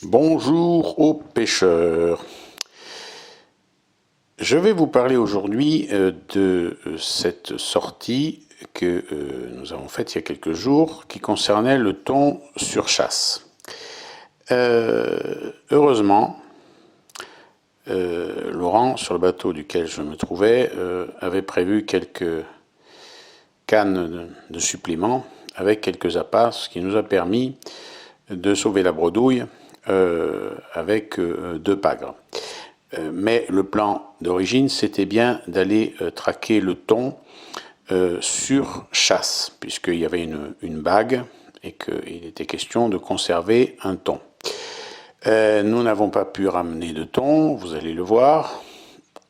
Bonjour aux pêcheurs. Je vais vous parler aujourd'hui de cette sortie que nous avons faite il y a quelques jours qui concernait le thon sur chasse. Heureusement, Laurent, sur le bateau duquel je me trouvais, avait prévu quelques cannes de suppléments avec quelques appâts, ce qui nous a permis de sauver la bredouille avec 2 pagres. Mais le plan d'origine, c'était bien d'aller traquer le thon sur chasse, puisqu'il y avait une bague et qu'il était question de conserver un thon. Nous n'avons pas pu ramener de thon, vous allez le voir.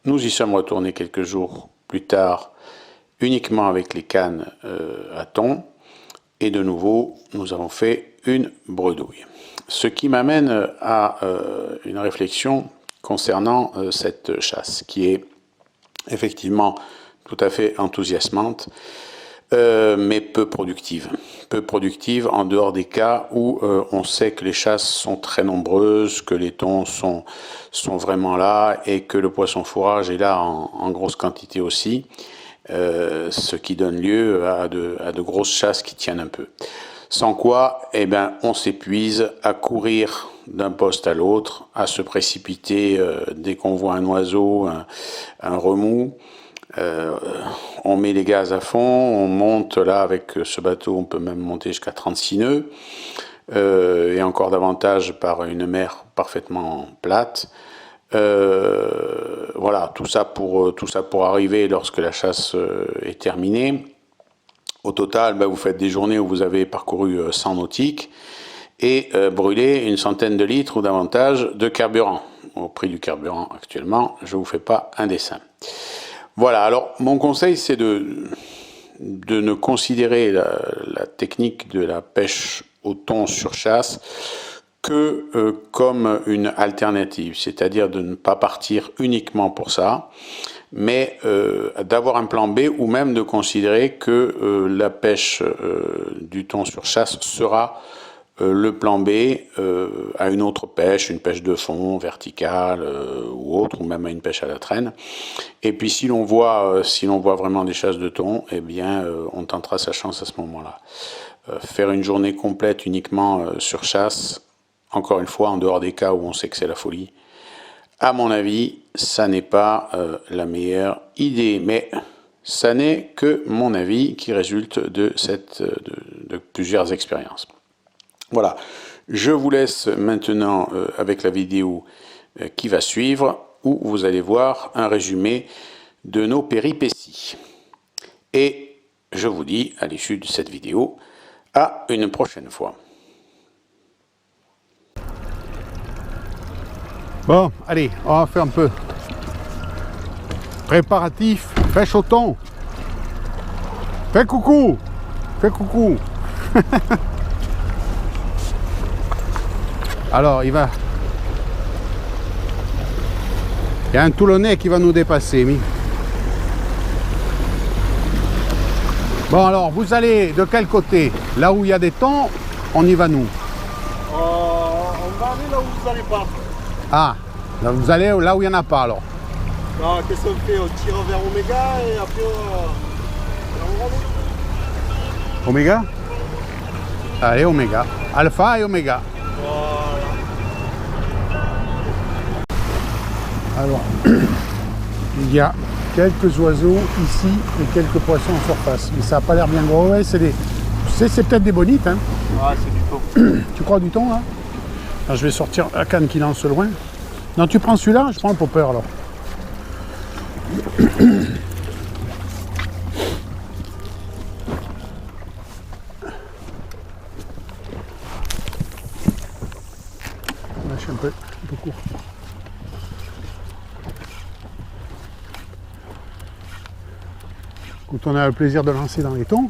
Nous y sommes retournés quelques jours plus tard, uniquement avec les cannes à thon. Et de nouveau, nous avons fait une bredouille. Ce qui m'amène à une réflexion concernant cette chasse, qui est effectivement tout à fait enthousiasmante, mais peu productive. Peu productive en dehors des cas où on sait que les chasses sont très nombreuses, que les thons sont vraiment là et que le poisson fourrage est là en grosse quantité aussi, ce qui donne lieu à de grosses chasses qui tiennent un peu. Sans quoi, eh ben, on s'épuise à courir d'un poste à l'autre, à se précipiter dès qu'on voit un oiseau, un remous. On met les gaz à fond, on monte là avec ce bateau, on peut même monter jusqu'à 36 nœuds, et encore davantage par une mer parfaitement plate. Voilà, tout ça pour arriver lorsque la chasse est terminée. Au total, vous faites des journées où vous avez parcouru 100 nautiques et brûlé une centaine de litres ou davantage de carburant. Au prix du carburant actuellement, je ne vous fais pas un dessin. Voilà, alors mon conseil c'est de ne considérer la technique de la pêche au thon sur chasse que comme une alternative, c'est-à-dire de ne pas partir uniquement pour ça, mais d'avoir un plan B ou même de considérer que la pêche du thon sur chasse sera le plan B à une autre pêche, une pêche de fond, verticale ou autre, ou même à une pêche à la traîne. Et puis si l'on voit vraiment des chasses de thon, eh bien on tentera sa chance à ce moment-là. Faire une journée complète uniquement sur chasse, encore une fois, en dehors des cas où on sait que c'est la folie, à mon avis, ça n'est pas la meilleure idée. Mais ça n'est que mon avis qui résulte de plusieurs expériences. Voilà, je vous laisse maintenant avec la vidéo qui va suivre, où vous allez voir un résumé de nos péripéties. Et je vous dis, à l'issue de cette vidéo, à une prochaine fois. Bon, allez, on va faire un peu préparatif, pêche au thon. Fais coucou, fais coucou. Alors, il y a un Toulonnais qui va nous dépasser. Bon, alors, vous allez de quel côté? Là où il y a des thons, on y va nous. On va aller là où vous n'allez pas. Ah, là, vous allez là où il n'y en a pas alors. Non, qu'est-ce qu'on fait? On tire vers Oméga et après on Oméga? Allez, Oméga. Alpha et Oméga. Voilà. Alors, il y a quelques oiseaux ici et quelques poissons en surface. Mais ça n'a pas l'air bien gros. Ouais, c'est peut-être des bonites. Hein. Ah, c'est du thon. Tu crois du thon là? Alors, je vais sortir la canne qui lance loin. Non, tu prends celui-là, je prends le popper alors. Lâche un peu court. Quand on a le plaisir de lancer dans les thons.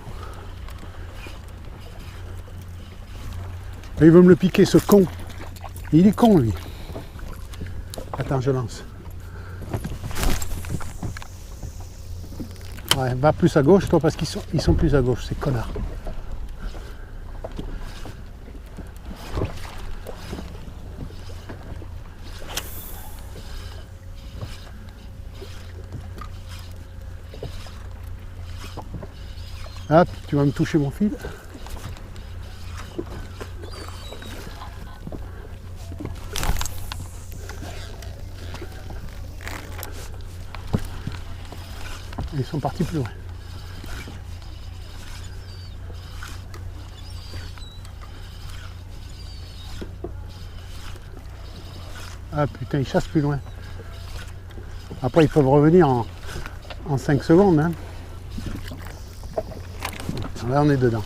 Il veut me le piquer ce con. Il est con lui. Attends, je lance. Ouais, va plus à gauche toi parce qu'ils sont plus à gauche, ces connards. Hop, tu vas me toucher mon fil. Ils sont partis plus loin. Ah putain, ils chassent plus loin. Après, ils peuvent revenir en 5 secondes. Hein. Là, on est dedans.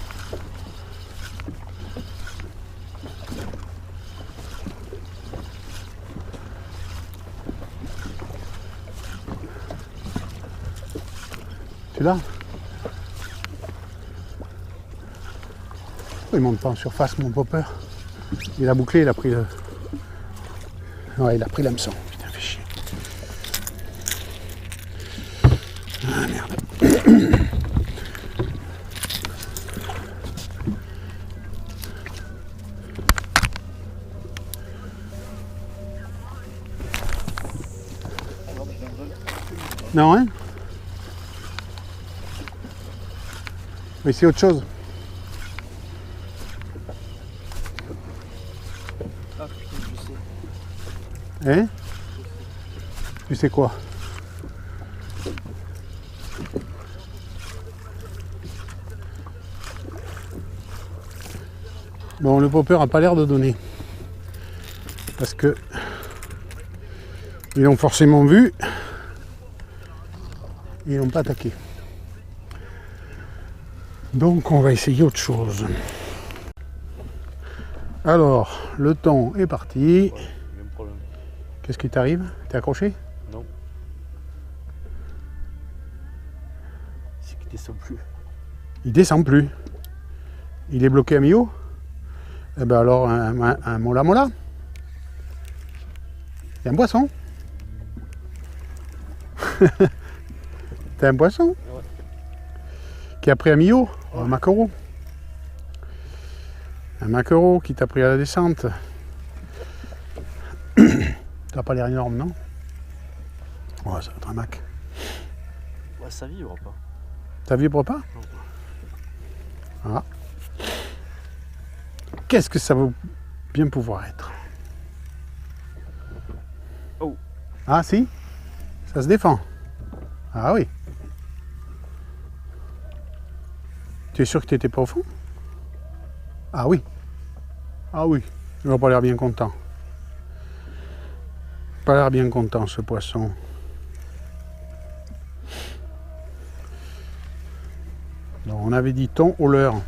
Tu l'as? Il monte pas en surface, mon popper. Il a bouclé, il a pris le... Ouais, il a pris l'hameçon. Putain, fait chier. Ah, merde. Non, hein? Mais c'est autre chose. Ah putain, je sais. Hein? Tu sais quoi? Bon, le popper a pas l'air de donner. Parce que ils l'ont forcément vu. Ils n'ont pas attaqué. Donc on va essayer autre chose. Alors, le thon est parti. Ouais, même problème. Qu'est-ce qui t'arrive? T'es accroché? Non. C'est qu'il descend plus. Il descend plus. Il est bloqué à mi-haut? Eh ben alors un mola mola. C'est un poisson. T'as un poisson? Ouais. Qui a pris à mi-haut? Un maquereau. Un maquereau qui t'a pris à la descente. T'as pas l'air énorme, non? Ouais, ça va être un mac. Ouais, ça vibre pas. Ça vibre pas? Ah. Qu'est-ce que ça va bien pouvoir être? Oh. Ah si? Ça se défend. Ah oui. Tu es sûr que tu n'étais pas au fond? Ah oui. Ah oui. Il n'a pas l'air bien content. Pas l'air bien content ce poisson. Donc, on avait dit thon au leurre.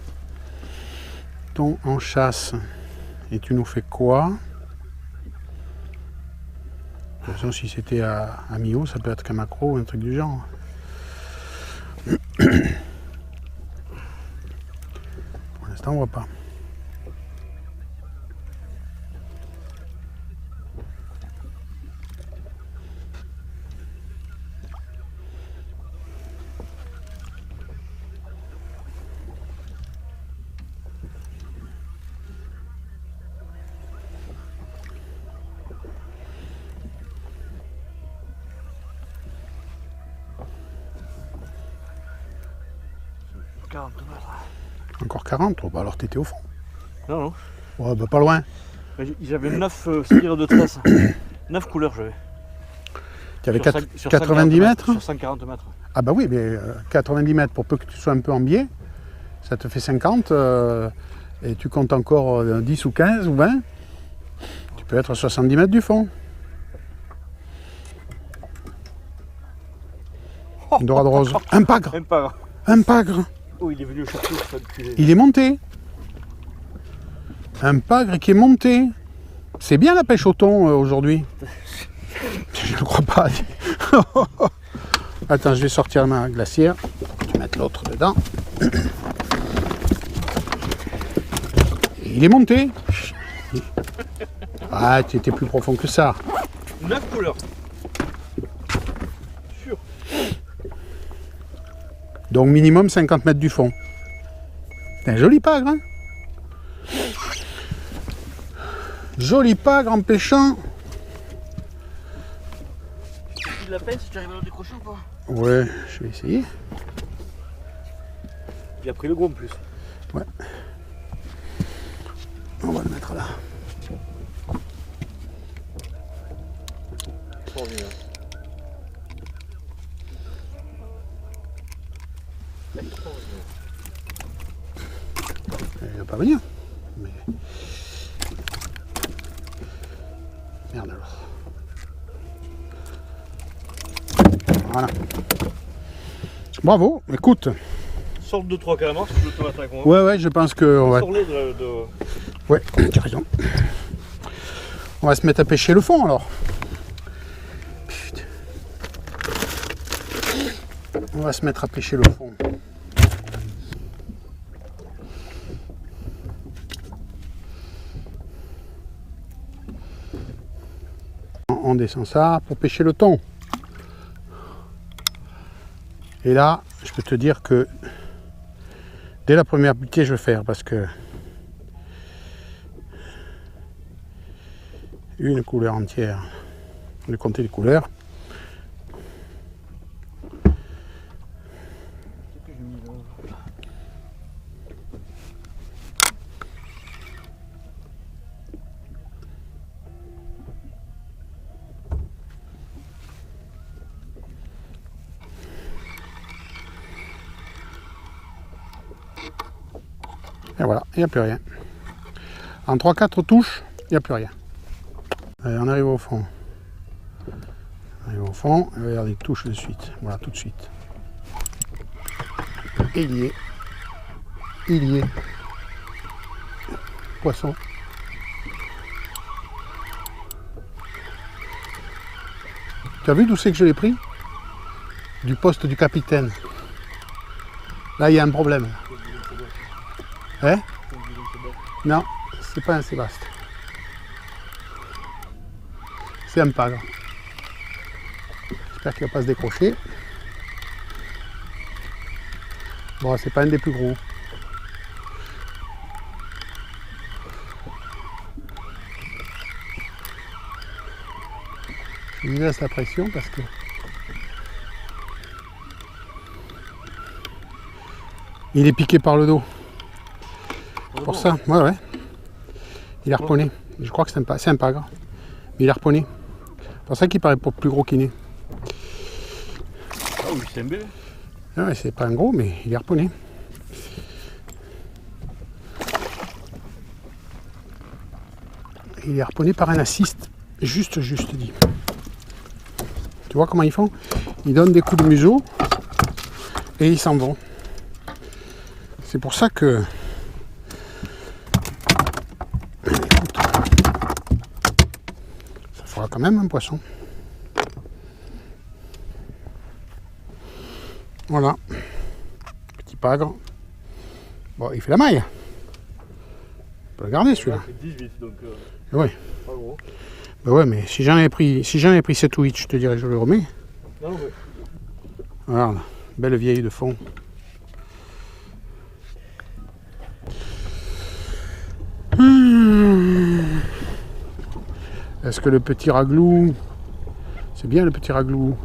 Thon en chasse. Et tu nous fais quoi? De toute façon, si c'était à mi-haut, ça peut être qu'un maquereau ou un truc du genre. Pour l'instant, on voit pas. Encore 40? Oh, bah alors t'étais au fond. Non, non. Ouais, bah pas loin. J'avais 9 spires de tresse. 9 couleurs j'avais. Tu avais Sur 90 mètres? Sur 140 mètres. Ah bah oui, mais 90 mètres, pour peu que tu sois un peu en biais, ça te fait 50, et tu comptes encore 10 ou 15 ou 20, tu peux être à 70 mètres du fond. Une dorade rose. Un pagre. Même pas. Un pagre. Oh, il est venu au château, ça me culé. Il est monté. Un pagre qui est monté. C'est bien la pêche au thon aujourd'hui. Je ne crois pas. Attends, je vais sortir ma glacière. Je vais mettre l'autre dedans. Il est monté. Ah, tu étais plus profond que ça. 9 couleurs. Sûr. Donc minimum 50 mètres du fond. C'est un joli pagre, hein? Joli pagre en pêchant. Tu la pêches, tu arrives à le décrocher ou pas? Ouais, je vais essayer. J'ai pris le gros en plus. Ouais. On va le mettre là. Extraordinaire. Il va pas venir. Mais... Merde alors. Voilà. Bravo, écoute. Sorte de 3 calamars, si tu veux te mettre avec moi. Ouais, je pense que... On va... Sur les de... Ouais, tu as raison. On va se mettre à pêcher le fond alors. Putain. On va se mettre à pêcher le fond. On descend ça pour pêcher le thon. Et là, je peux te dire que dès la première piquée, je vais faire parce que une couleur entière. Je vais compter les couleurs. Et voilà, il n'y a plus rien. En 3-4 touches, il n'y a plus rien. Allez, on arrive au fond. On arrive au fond, et regardez, touche de suite. Voilà, tout de suite. Et il y est. Il y est. Poisson. Tu as vu d'où c'est que je l'ai pris? Du poste du capitaine. Là, il y a un problème. Hein? Non, c'est pas un sébaste. C'est un pagre. J'espère qu'il va pas se décrocher. Bon, c'est pas un des plus gros. Je lui laisse la pression parce que il est piqué par le dos. Pour ça, ouais. Il est harponné. Je crois que c'est un pagre. Mais il est harponné. C'est pour ça qu'il paraît pas plus gros qu'il n'est. Ah oui, c'est un bébé. Ouais, c'est pas un gros, mais il est harponné. Il est harponné par un assist. Juste dit. Tu vois comment ils font? Ils donnent des coups de museau et ils s'en vont. C'est pour ça que ça fera quand même un poisson. Voilà. Petit pagre. Bon, il fait la maille. On peut le garder celui-là. C'est 18 donc. Ouais. Pas gros. Ben ouais, mais si j'en avais pris 7 ou 8, je te dirais je le remets. Non, mais. Voilà, belle vieille de fond. Est-ce que le petit raglou, c'est bien le petit raglou,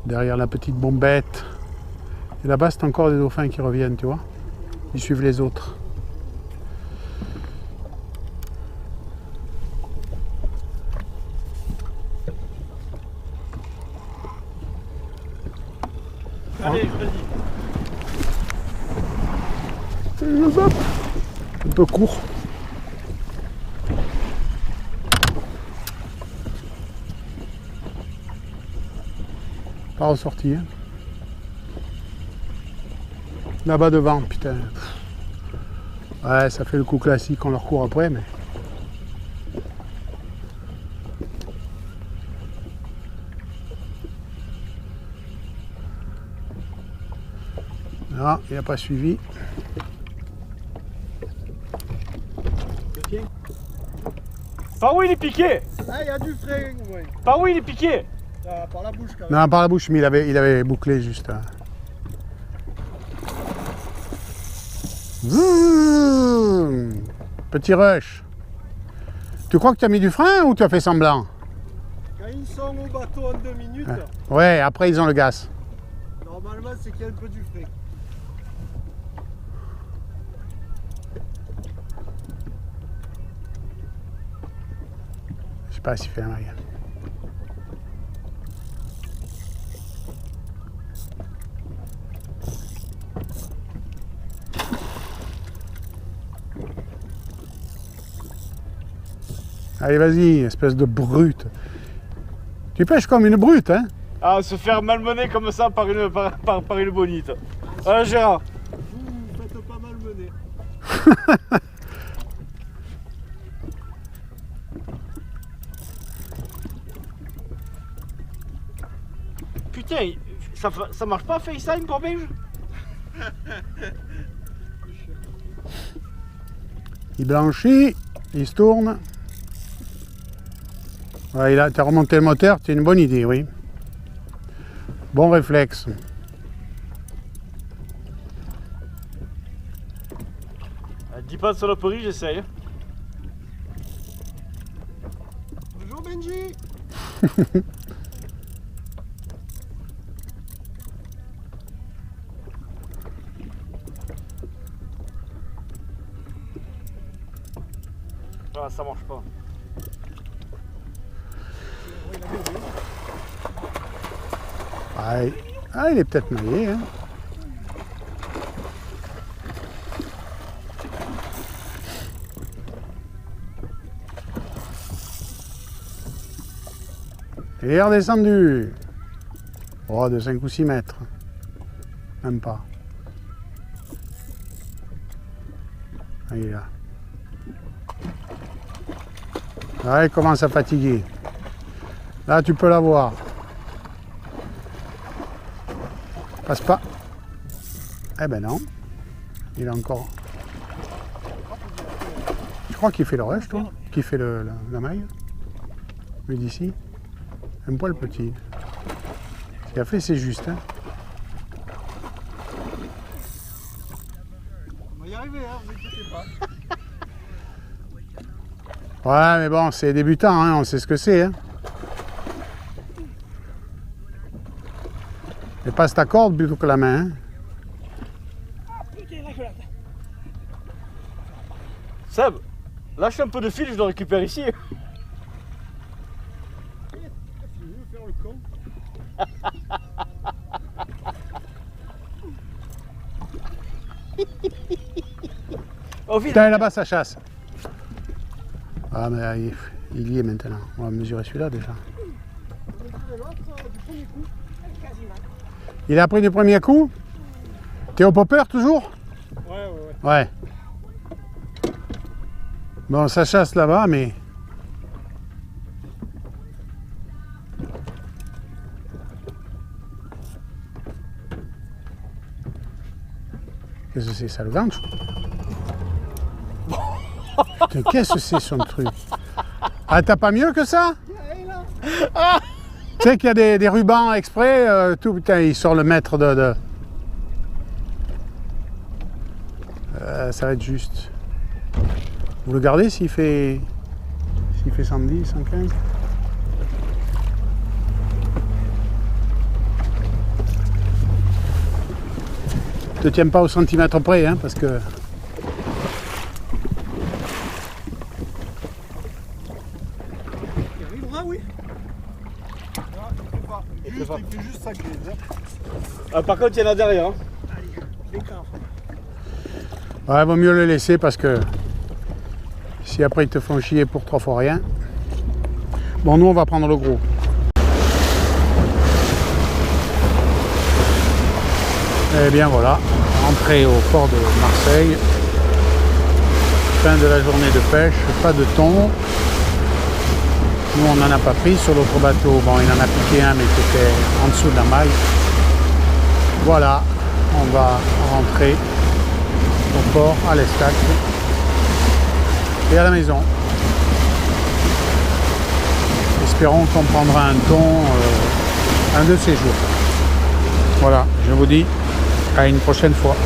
derrière la petite bombette. Et là-bas, c'est encore des dauphins qui reviennent, tu vois. Ils suivent les autres. Allez, vas-y. Un peu court. Pas ressorti. Hein. Là-bas devant, putain. Ouais, ça fait le coup classique, on leur court après, mais... Non, il n'a pas suivi. Par où il est piqué? Ah, il y a du frais, ouais. Par où il est piqué? Ah, par la bouche quand même. Non, par la bouche, mais il avait bouclé juste. Hein. Zzzz, petit rush. Tu crois que tu as mis du frein ou tu as fait semblant? Quand ils sont au bateau en 2 minutes, Ouais, après ils ont le gaz. normalement c'est qu'il y a un peu du frais. sais pas s'il fait la maille. Allez, vas-y, espèce de brute. Tu pêches comme une brute, hein? Ah, se faire malmener comme ça par une bonite. Gérard. Vous faites pas mal mener. Putain, ça marche pas FaceTime pour Belge? Il blanchit, il se tourne. Ouais, tu as remonté le moteur, c'est une bonne idée, oui. Bon réflexe. 10 pas de saloperie, j'essaye. Bonjour Benji. Ah, ça marche pas. Ouais. Ah, il est peut-être maillé, hein. Il est redescendu. Oh, de 5 ou 6 mètres. Même pas. Ah, il est là. Ah, il commence à fatiguer. Là, tu peux l'avoir. Passe pas. Eh ben non. Il est encore. Je crois qu'il fait le rush, toi. Qui fait la maille. Lui d'ici. Un poil petit. Ce qu'il a fait, c'est juste. Hein. On va y arriver, hein, vous inquiétez pas. Ouais, mais bon, c'est débutant, hein, on sait ce que c'est. Hein. Et passe ta corde plutôt que la main. Hein. Seb, lâche un peu de fil, je le récupère ici. Il veut faire le con. Au fil. Putain, là-bas, ça chasse. Ah, mais il y est maintenant. On va mesurer celui-là déjà. Il a pris du premier coup. T'es au popper toujours? Ouais. Ouais. Bon, ça chasse là-bas, mais... Qu'est-ce que c'est, ça, le ganche? Putain, qu'est-ce que c'est, son truc? Ah, t'as pas mieux que ça? Tu sais qu'il y a des rubans exprès, tout, putain, il sort le mètre de... ça va être juste. Vous le gardez s'il fait 110, 115? Ne te tiens pas au centimètre près, hein, parce que... Il arrivera, oui. Ah, il fait juste sa grise. Hein. Par contre, il y en a derrière. Hein. Ouais, vaut mieux le laisser parce que si après ils te font chier pour 3 fois rien. Bon, nous on va prendre le gros. Et bien voilà, entrée au port de Marseille. Fin de la journée de pêche, pas de thon. Nous on n'en a pas pris sur l'autre bateau. Bon, il en a piqué un mais c'était en dessous de la maille. Voilà, on va rentrer au port, à l'Estac et à la maison. Espérons qu'on prendra un thon un de ces jours. Voilà, je vous dis à une prochaine fois.